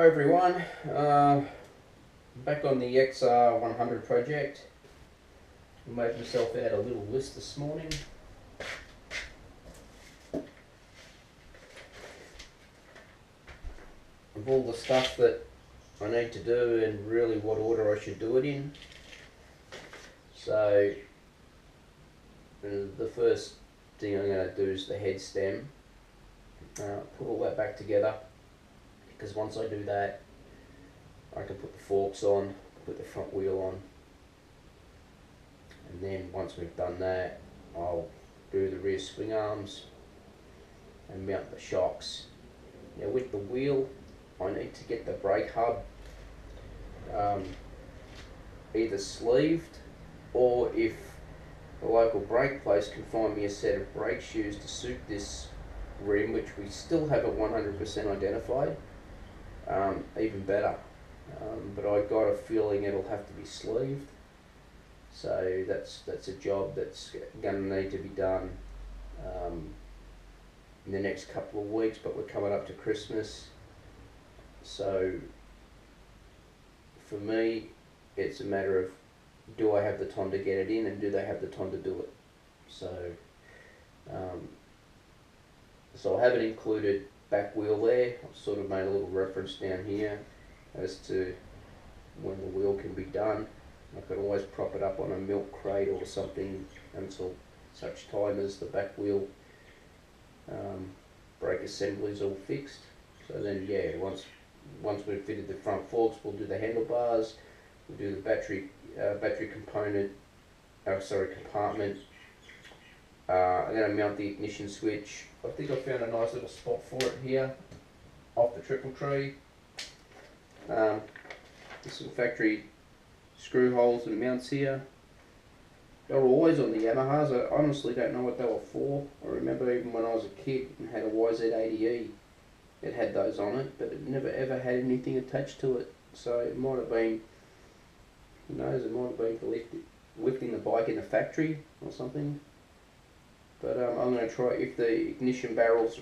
Hi everyone, back on the XR100 project. I made myself out a little list this morning. Of all the stuff that I need to do and really what order I should do it in. So the first thing I'm going to do is the head stem. Put all that back together, because once I do that I can put the forks on, put the front wheel on, and then once we've done that I'll do the rear swing arms and mount the shocks. Now with the wheel I need to get the brake hub either sleeved, or if the local brake place can find me a set of brake shoes to suit this rim, which we still haven't 100% identified, even better. But I got a feeling it'll have to be sleeved, so that's a job that's going to need to be done in the next couple of weeks. But we're coming up to Christmas, so for me it's a matter of, do I have the time to get it in, and do they have the time to do it? So I haven't included back wheel there. I've sort of made a little reference down here as to when the wheel can be done. I can always prop it up on a milk crate or something until such time as the back wheel brake assembly is all fixed. So then, yeah, once we've fitted the front forks, we'll do the handlebars, we'll do the battery component, compartment. I'm going to mount the ignition switch. I think I found a nice little spot for it here off the triple tree. There's some factory screw holes and mounts here. They were always on the Yamahas. I honestly don't know what they were for. I remember even when I was a kid and had a YZ80E, it had those on it, but it never ever had anything attached to it. So it might have been, who knows, it might have been for lifting the bike in the factory or something. But I'm going to try, if the ignition barrel's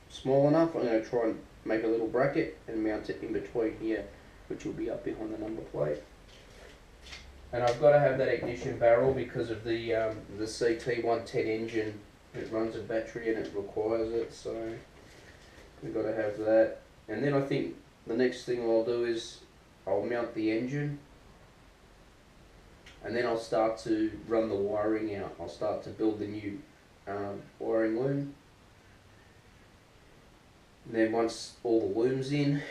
small enough, I'm going to try and make a little bracket and mount it in between here, which will be up behind the number plate. And I've got to have that ignition barrel because of the CT110 engine. It runs a battery and it requires it, so we've got to have that. And then I think the next thing I'll do is I'll mount the engine, and then I'll start to run the wiring out. I'll start to build the new wiring loom. And then once all the loom's in,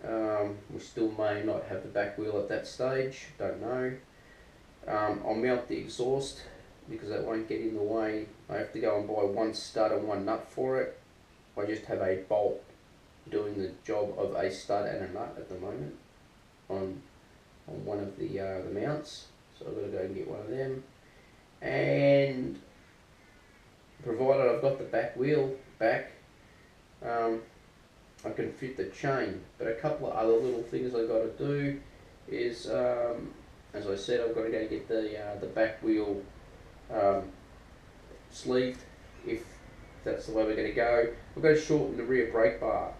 we still may not have the back wheel at that stage, don't know. I'll mount the exhaust because that won't get in the way. I have to go and buy one stud and one nut for it. I just have a bolt doing the job of a stud and a nut at the moment on one of the mounts. So I've got to go and get one of them. And provided I've got the back wheel back, I can fit the chain. But a couple of other little things I've got to do is, as I said, I've got to go get the back wheel sleeved, if that's the way we're going to go. I've got to shorten the rear brake bar.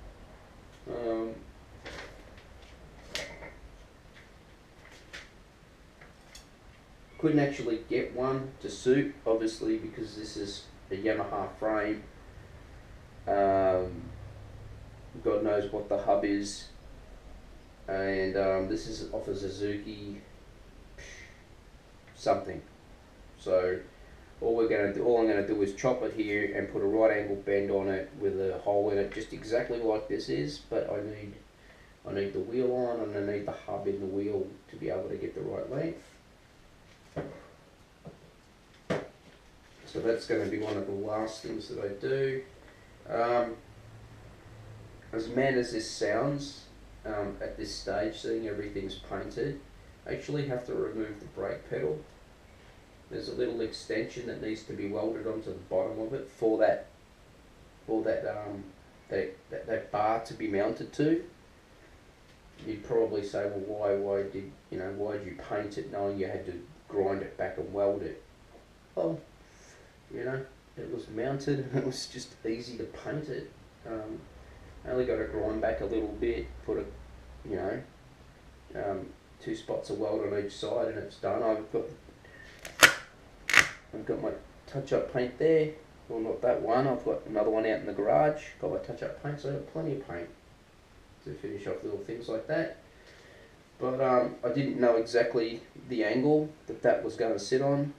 Couldn't actually get one to suit, obviously, because this is a Yamaha frame. God knows what the hub is, and this is off a Suzuki something. So all I'm going to do is chop it here and put a right angle bend on it with a hole in it, just exactly like this is. But I need the wheel on, and I need the hub in the wheel to be able to get the right length. So that's going to be one of the last things that I do. As mad as this sounds, at this stage, seeing everything's painted, I actually have to remove the brake pedal. There's a little extension that needs to be welded onto the bottom of it for that bar to be mounted to. You'd probably say, well, why did you paint it knowing you had to grind it back and weld it? Well, it was mounted and it was just easy to paint it. Only got to grind back a little bit, put a, you know, 2 spots of weld on each side, and it's done. I've got my touch-up paint there. Well, not that one. I've got another one out in the garage. Got my touch-up paint, so I've got plenty of paint to finish off little things like that. But I didn't know exactly the angle that was going to sit on.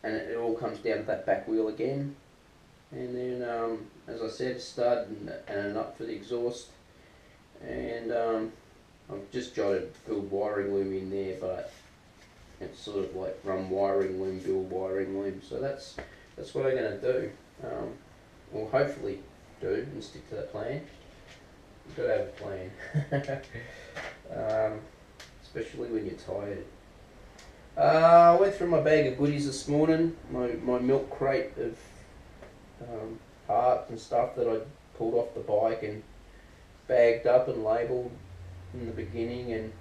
And it all comes down to that back wheel again. And then, as I said, a stud and a nut for the exhaust. And I've just jotted build wiring loom in there, but it's sort of like run wiring loom, build wiring loom. So that's what I'm going to do. Well, hopefully do and stick to that plan. You've got to have a plan, especially when you're tired. I went through my bag of goodies this morning, my milk crate of parts and stuff that I pulled off the bike and bagged up and labelled in the beginning, and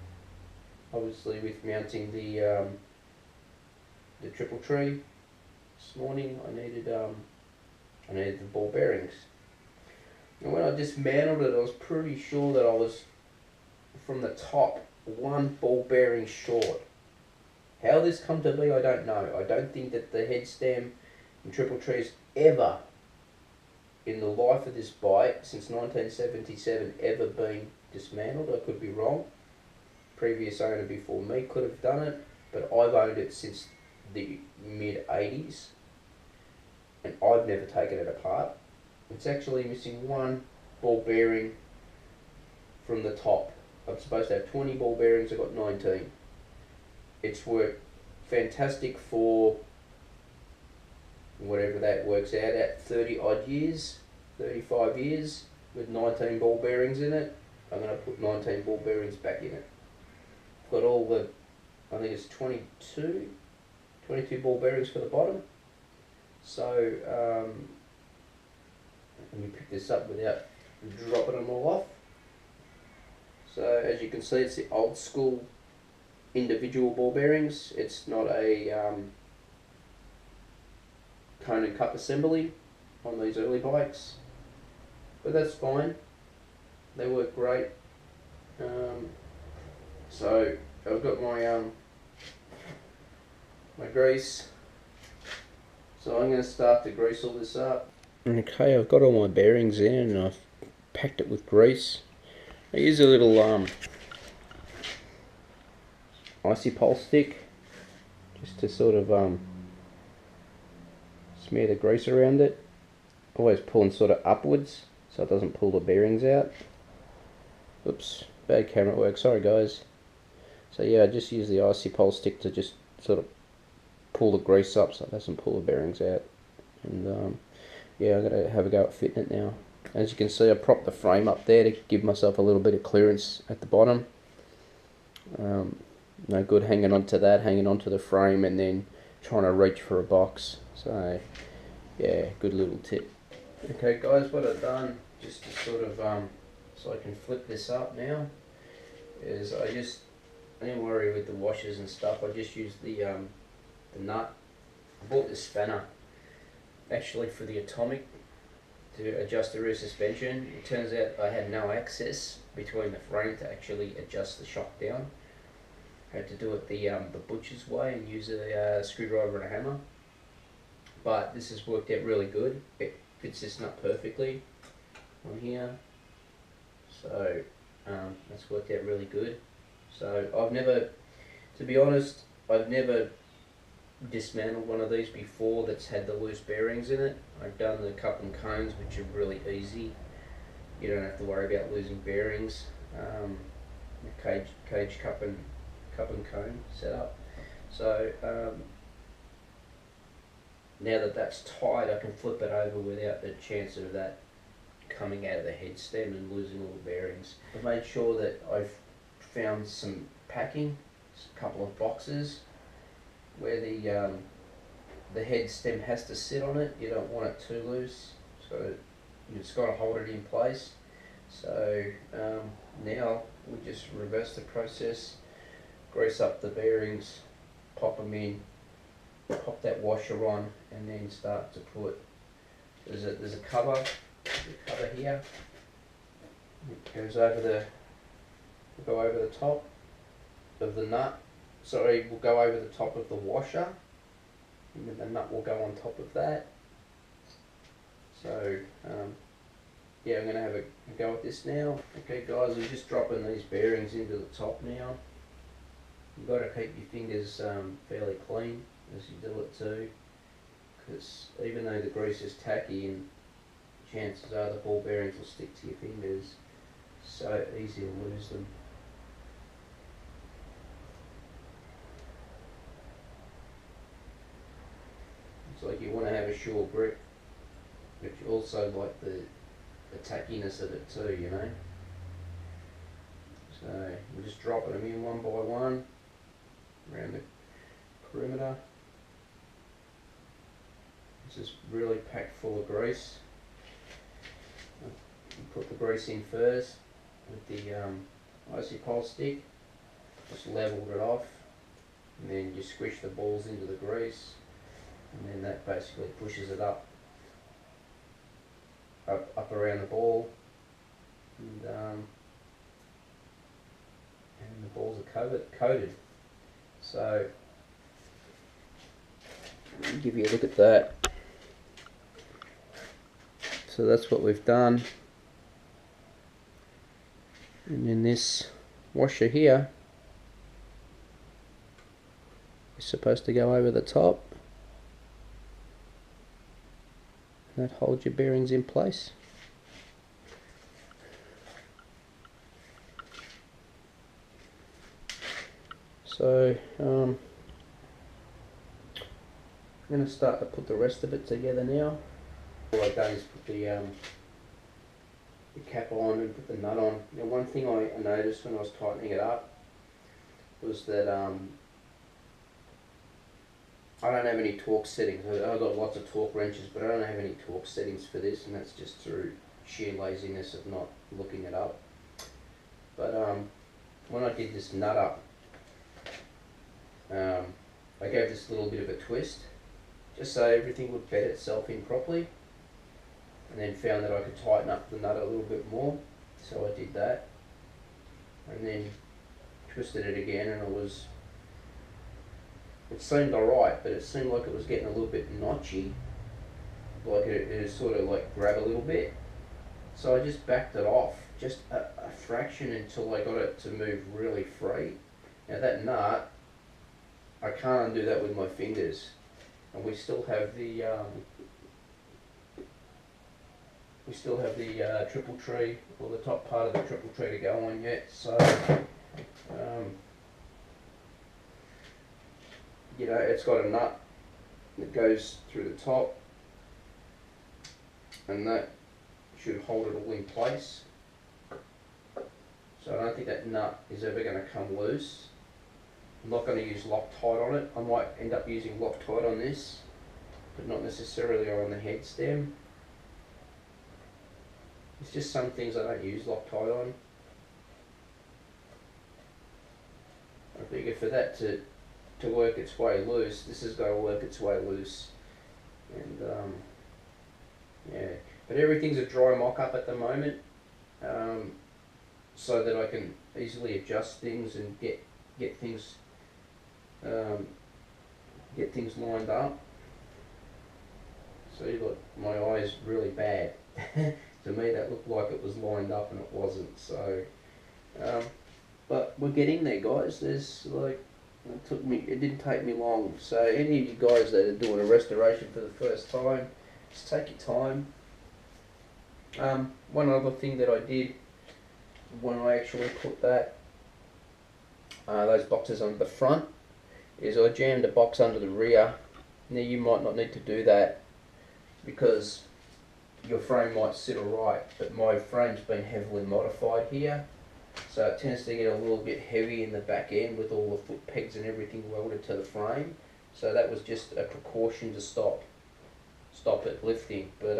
obviously with mounting the triple tree this morning, I needed the ball bearings. And when I dismantled it, I was pretty sure that I was, from the top, 1 ball bearing short. How this come to be, I don't know. I don't think that the head stem and triple trees ever, in the life of this bike, since 1977, ever been dismantled. I could be wrong. Previous owner before me could have done it, but I've owned it since the mid-80s, and I've never taken it apart. It's actually missing 1 ball bearing from the top. I'm supposed to have 20 ball bearings, I've got 19. It's worked fantastic for whatever that works out at, 30 odd years, 35 years, with 19 ball bearings in it. I'm going to put 19 ball bearings back in it. I've got all the, I think it's 22 ball bearings for the bottom. So, let me pick this up without dropping them all off. So as you can see, it's the old school individual ball bearings. It's not a cone and cup assembly on these early bikes, but that's fine. They work great. So I've got my my grease. So I'm going to start to grease all this up. Okay, I've got all my bearings in and I've packed it with grease. I use a little icy pulse stick just to sort of smear the grease around it. Always pulling sort of upwards so it doesn't pull the bearings out. Oops, bad camera work, sorry guys. So yeah, I just use the icy pulse stick to just sort of pull the grease up so it doesn't pull the bearings out. And yeah, I'm going to have a go at fitting it now. As you can see, I propped the frame up there to give myself a little bit of clearance at the bottom. No good hanging onto that, hanging onto the frame and then trying to reach for a box. So yeah, good little tip. Okay guys, what I've done, just to sort of, so I can flip this up now, is I didn't worry with the washers and stuff. I just used the nut. I bought this spanner actually for the Atomic to adjust the rear suspension. It turns out I had no access between the frame to actually adjust the shock down. I had to do it the butcher's way and use a screwdriver and a hammer. But this has worked out really good. It fits this nut perfectly on here. So that's worked out really good. So I've never, to be honest, I've never dismantled one of these before that's had the loose bearings in it. I've done the cup and cones, which are really easy. You don't have to worry about losing bearings. The cage cup and cone setup. So now that that's tight, I can flip it over without the chance of that coming out of the head stem and losing all the bearings. I've made sure that I've found some packing, a couple of boxes where the head stem has to sit on it. You don't want it too loose, so you've got to hold it in place. So now we just reverse the process, grease up the bearings, pop them in, pop that washer on, and then start to put there's a cover here. It goes over will go over the top of the nut. Sorry, will go over the top of the washer, and then the nut will go on top of that. So yeah, I'm going to have a go at this now. Okay guys, I'm just dropping these bearings into the top now. You've got to keep your fingers fairly clean as you do it too, because even though the grease is tacky, and chances are the ball bearings will stick to your fingers, so easy to lose them. It's like you want to have a sure grip, but you also like the tackiness of it too, you know. So we're just dropping them in one by one around the perimeter. This is really packed full of grease. You put the grease in first with the icy pole stick, just leveled it off, and then you squish the balls into the grease, and then that basically pushes it up around the ball, and the balls are coated. So let me give you a look at that. So that's what we've done, and then this washer here is supposed to go over the top. That holds your bearings in place. So I'm going to start to put the rest of it together now. All I've done is put the cap on and put the nut on. Now one thing I noticed when I was tightening it up was that I don't have any torque settings. I've got lots of torque wrenches, but I don't have any torque settings for this, and that's just through sheer laziness of not looking it up. But when I did this nut up, I gave this little bit of a twist, just so everything would bed itself in properly, and then found that I could tighten up the nut a little bit more, so I did that, and then twisted it again, and it seemed alright, but it seemed like it was getting a little bit notchy, like it sort of like grab a little bit. So I just backed it off just a fraction until I got it to move really free. Now that nut, I can't undo that with my fingers, and we still have the triple tree, or the top part of the triple tree to go on yet. So you know, it's got a nut that goes through the top, and that should hold it all in place. So I don't think that nut is ever going to come loose. I'm not going to use Loctite on it. I might end up using Loctite on this, but not necessarily on the head stem. It's just some things I don't use Loctite on. I figure for that to work its way loose, this has got to work its way loose. And yeah, but everything's a dry mock-up at the moment, so that I can easily adjust things and get things lined up. See, look, my eye is really bad. To me that looked like it was lined up and it wasn't. So but we're getting there, guys. There's like, it didn't take me long. So any of you guys that are doing a restoration for the first time, just take your time. One other thing that I did when I actually put those boxes under the front is I jammed a box under the rear. Now you might not need to do that because your frame might sit alright, but my frame's been heavily modified here, so it tends to get a little bit heavy in the back end with all the foot pegs and everything welded to the frame. So that was just a precaution to stop it lifting. But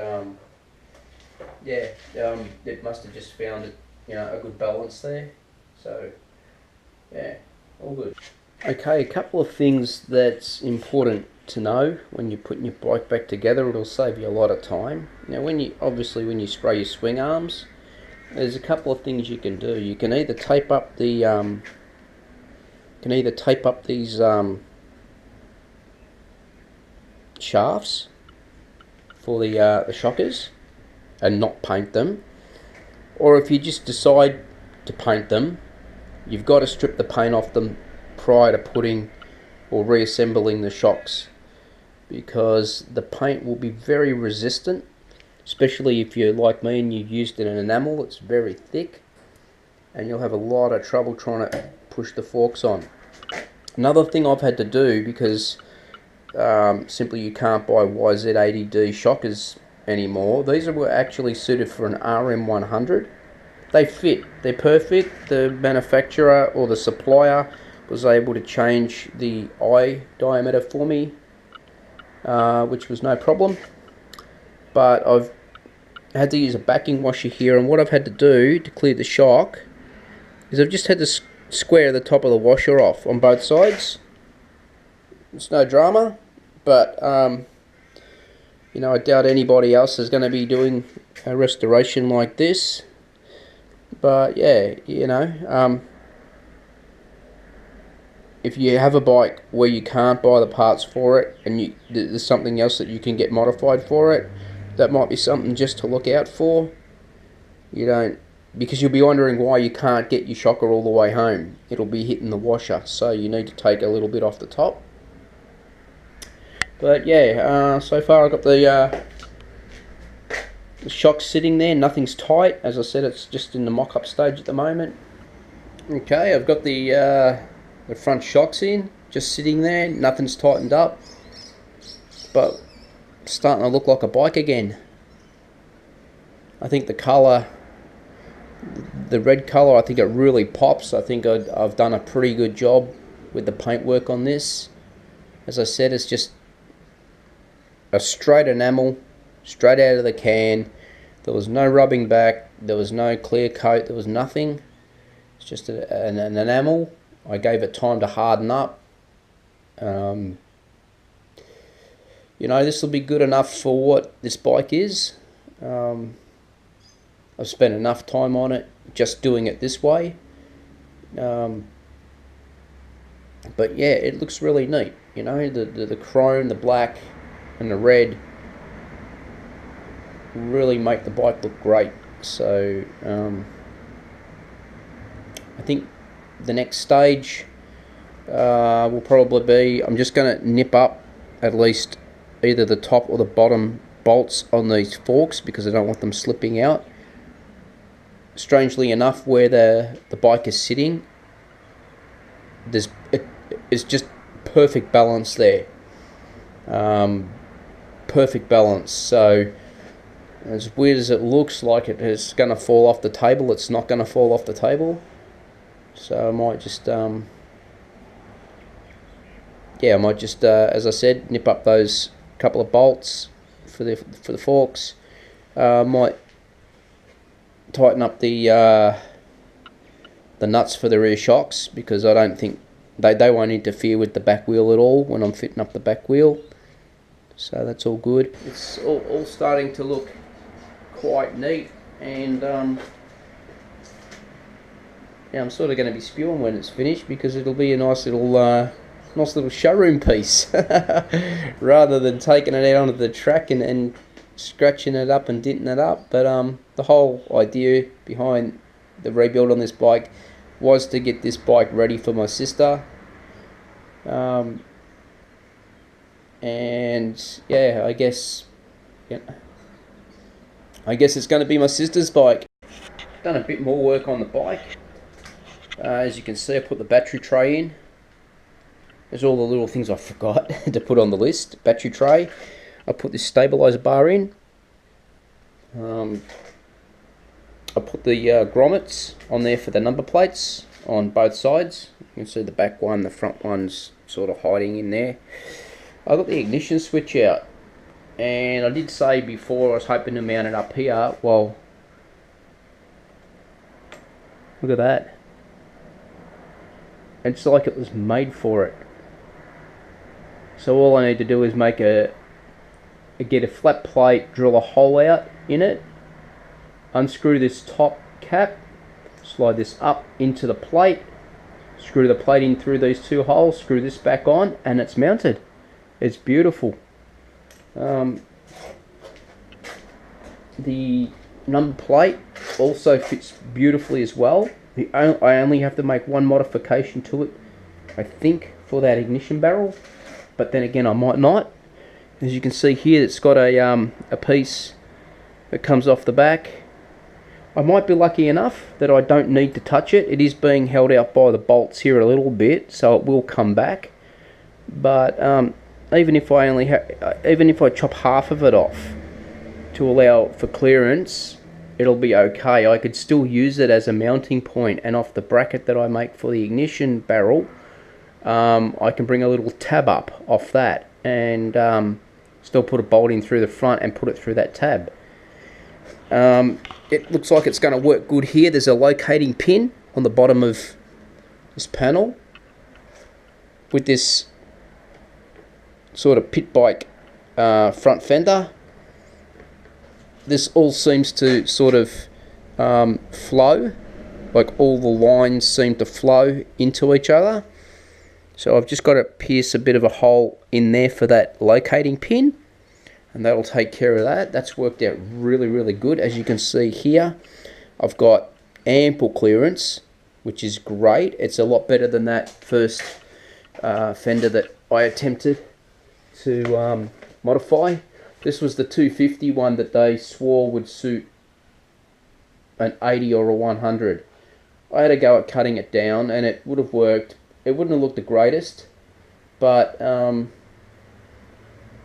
yeah, it must have just found it, you know, a good balance there. So yeah, all good. Okay, a couple of things that's important to know when you're putting your bike back together. It'll save you a lot of time. Now, when you spray your swing arms, there's a couple of things you can do. You can either tape up these shafts for the shockers and not paint them, or if you just decide to paint them, you've got to strip the paint off them prior to putting or reassembling the shocks, because the paint will be very resistant, especially if you're like me and you've used an enamel. It's very thick and you'll have a lot of trouble trying to push the forks on. Another thing I've had to do, because simply you can't buy YZ80D shockers anymore, these were actually suited for an RM100. They fit, they're perfect. The manufacturer or the supplier was able to change the eye diameter for me, which was no problem. But I've had to use a backing washer here, and what I've had to do to clear the shock is I've just had to square the top of the washer off on both sides. It's no drama, but you know, I doubt anybody else is going to be doing a restoration like this. But yeah, you know, if you have a bike where you can't buy the parts for it and there's something else that you can get modified for it, that might be something just to look out for. Because you'll be wondering why you can't get your shocker all the way home. It'll be hitting the washer, so you need to take a little bit off the top. But yeah, so far I've got the shock sitting there. Nothing's tight. As I said, it's just in the mock-up stage at the moment. Okay, I've got the front shocks in, just sitting there. Nothing's tightened up, but it's starting to look like a bike again. I think the colour, the red colour, I think it really pops. I think I've done a pretty good job with the paintwork on this. As I said, it's just a straight enamel, straight out of the can. There was no rubbing back, there was no clear coat, there was nothing. It's just an enamel. I gave it time to harden up. You know, this will be good enough for what this bike is. I've spent enough time on it just doing it this way. But yeah, it looks really neat. You know, the chrome, the black and the red really make the bike look great. So I think the next stage will probably be, I'm just going to nip up at least either the top or the bottom bolts on these forks, because I don't want them slipping out. Strangely enough, where the bike is sitting, it's just perfect balance there. Perfect balance. So as weird as it looks like it is going to fall off the table, it's not going to fall off the table. So I might just as I said, nip up those couple of bolts for the forks. Might tighten up the nuts for the rear shocks, because I don't think they won't interfere with the back wheel at all when I'm fitting up the back wheel. So that's all good. It's all starting to look quite neat, and yeah, I'm sort of going to be spewing when it's finished, because it'll be a nice little showroom piece rather than taking it out onto the track and scratching it up and denting it up. But the whole idea behind the rebuild on this bike was to get this bike ready for my sister, and yeah, I guess it's going to be my sister's bike. Done a bit more work on the bike. As you can see, I put the battery tray in. There's all the little things I forgot to put on the list. Battery tray. I put this stabilizer bar in. I put the grommets on there for the number plates on both sides. You can see the back one, the front one's sort of hiding in there. I got the ignition switch out, and I did say before I was hoping to mount it up here. Well, look at that. It's like it was made for it. So all I need to do is get a flat plate, drill a hole out in it, unscrew this top cap, slide this up into the plate, screw the plate in through these two holes, screw this back on, and it's mounted. It's beautiful. The number plate also fits beautifully as well. I only have to make one modification to it, I think, for that ignition barrel, but then again I might not. As you can see here, it's got a piece that comes off the back. I might be lucky enough that I don't need to touch it. It is being held out by the bolts here a little bit, so it will come back. But even if I chop half of it off to allow for clearance, it'll be okay. I could still use it as a mounting point, and off the bracket that I make for the ignition barrel, I can bring a little tab up off that and still put a bolt in through the front and put it through that tab. It looks like it's going to work good here. There's a locating pin on the bottom of this panel with this sort of pit bike front fender. This all seems to sort of flow, like all the lines seem to flow into each other. So I've just got to pierce a bit of a hole in there for that locating pin, and that'll take care of that. That's worked out really, really good. As you can see here, I've got ample clearance, which is great. It's a lot better than that first fender that I attempted to modify. This was the 250 one that they swore would suit an 80 or a 100. I had a go at cutting it down, and it would have worked. It wouldn't have looked the greatest, but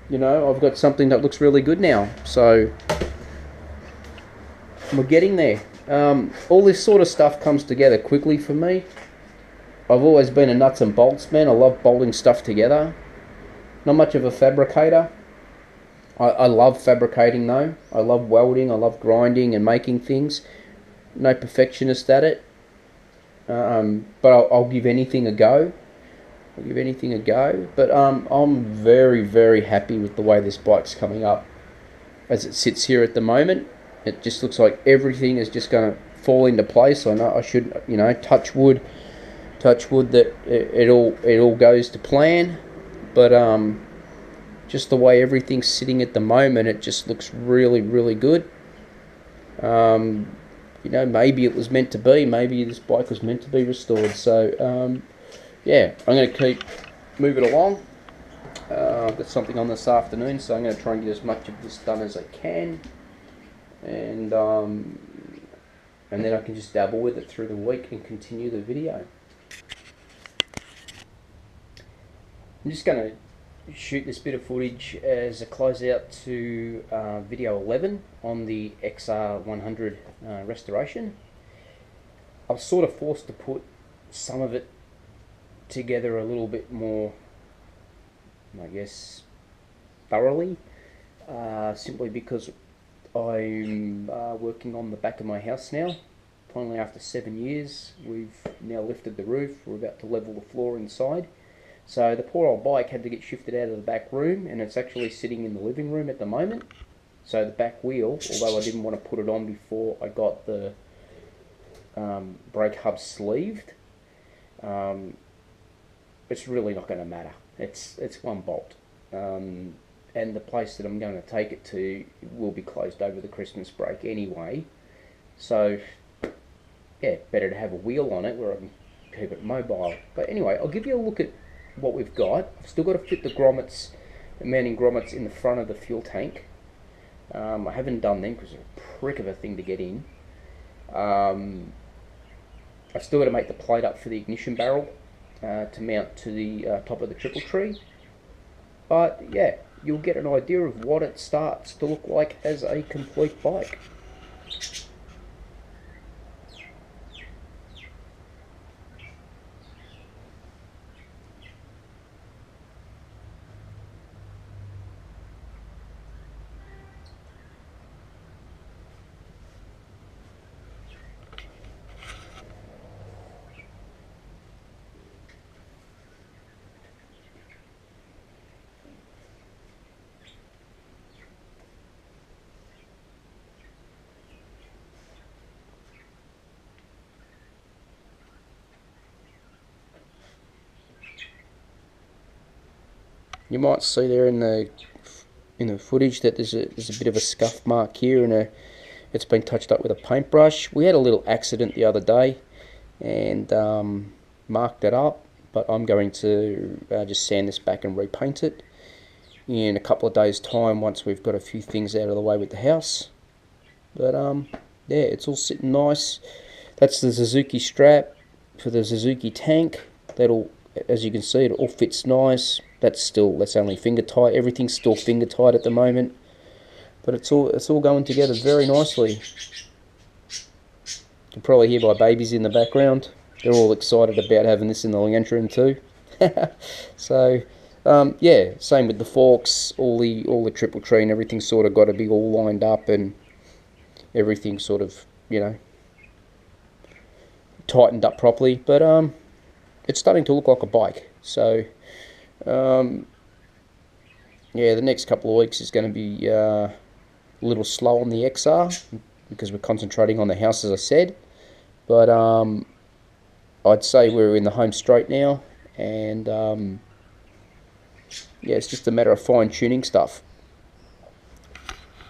you know, I've got something that looks really good now. So we're getting there. All this sort of stuff comes together quickly for me. I've always been a nuts and bolts man. I love bolting stuff together. Not much of a fabricator. I love fabricating though. I love welding. I love grinding and making things. No perfectionist at it. But I'll give anything a go. I'll give anything a go. But I'm very, very happy with the way this bike's coming up as it sits here at the moment. It just looks like everything is just going to fall into place. I know I should, you know, touch wood that it all goes to plan. But just the way everything's sitting at the moment, it just looks really, really good. You know, maybe it was meant to be. Maybe this bike was meant to be restored. So, yeah, I'm going to keep moving along. I've got something on this afternoon, so I'm going to try and get as much of this done as I can. And then I can just dabble with it through the week and continue the video. I'm just going to shoot this bit of footage as a closeout to video 11 on the XR100 restoration. I was sort of forced to put some of it together a little bit more, I guess, thoroughly, simply because I'm working on the back of my house now. Finally, after 7 years, we've now lifted the roof. We're about to level the floor inside. So the poor old bike had to get shifted out of the back room, and it's actually sitting in the living room at the moment. So the back wheel, although I didn't want to put it on before I got the brake hub sleeved, it's really not going to matter. It's one bolt. And the place that I'm going to take it to will be closed over the Christmas break anyway. So, yeah, better to have a wheel on it where I can keep it mobile. But anyway, I'll give you a look at what we've got. I've still got to fit the grommets, the mounting grommets in the front of the fuel tank. I haven't done them because they're a prick of a thing to get in. I've still got to make the plate up for the ignition barrel to mount to the top of the triple tree. But yeah, you'll get an idea of what it starts to look like as a complete bike. You might see there in the footage that there's a bit of a scuff mark here, and it's been touched up with a paintbrush. We had a little accident the other day and marked that up, but I'm going to just sand this back and repaint it in a couple of days' time once we've got a few things out of the way with the house. But yeah, it's all sitting nice. That's the Suzuki strap for the Suzuki tank. That'll, as you can see, it all fits nice. That's only finger tight. Everything's still finger tight at the moment, but it's all going together very nicely. You can probably hear my babies in the background. They're all excited about having this in the lounge room too. So yeah, same with the forks. All the triple tree and everything sort of got to be all lined up, and everything sort of, you know, tightened up properly. But it's starting to look like a bike. So yeah, the next couple of weeks is going to be a little slow on the XR because we're concentrating on the house, as I said. But I'd say we're in the home straight now, and yeah, it's just a matter of fine-tuning stuff.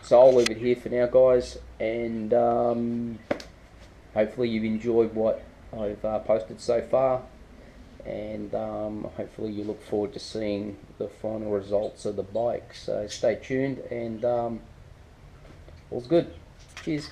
So I'll leave it here for now, guys, and hopefully you've enjoyed what I've posted so far, and hopefully you look forward to seeing the final results of the bike. So stay tuned, and all's good. Cheers.